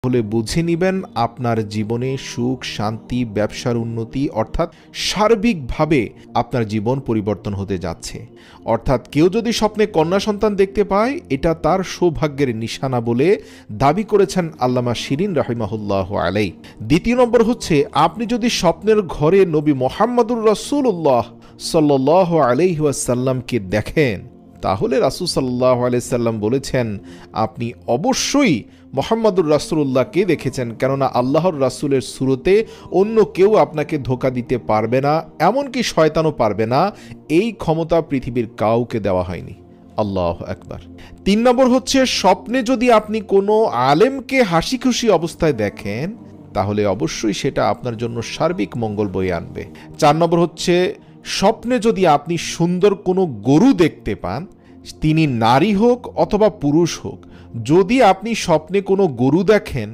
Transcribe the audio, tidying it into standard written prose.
হলে বুঝে নিবেন আপনার জীবনে সুখ, শান্তি, ব্যবসার উন্নতি অর্থাৎ সার্বিকভাবে আপনার জীবন পরিবর্তন হতে যাচ্ছে। অর্থাৎ কেউ যদি স্বপ্নে কন্যা সন্তান দেখতে পায়, এটা তার সৌভাগ্যের নিশানা বলে দাবি করেছেন আল্লামা শিরিন রাহিমাহুল্লাহ আলাই। দ্বিতীয় নম্বর হচ্ছে, আপনি যদি স্বপ্নের ঘরে নবী মুহাম্মদুর রাসূলুল্লাহ সাল্লাল্লাহু আলাইহি ওয়াসাল্লামকে দেখেন, তাহলে রাসূল সাল্লাল্লাহু আলাইহি সাল্লাম বলেছেন আপনি অবশ্যই মুহাম্মদুর রাসূলুল্লাহকে দেখেছেন, কেননা আল্লাহর রাসূলের সুরতে অন্য কেউ আপনাকে ধোঁকা দিতে পারবে না, এমনকি শয়তানও পারবে না। এই ক্ষমতা পৃথিবীর কাউকে দেওয়া হয়নি। আল্লাহু আকবার। ৩ নম্বর হচ্ছে, স্বপ্নে যদি আপনি কোনো আলেমকে হাসি খুশি অবস্থায় দেখেন, তাহলে অবশ্যই সেটা আপনার জন্য সার্বিক মঙ্গল বয়ে আনবে। ৪ নম্বর হচ্ছে, স্বপ্নে যদি আপনি সুন্দর কোনো গরু দেখতে পান, তিনি নারী হোক অথবা পুরুষ হোক, যদি আপনি স্বপ্নে কোনো গরু দেখেন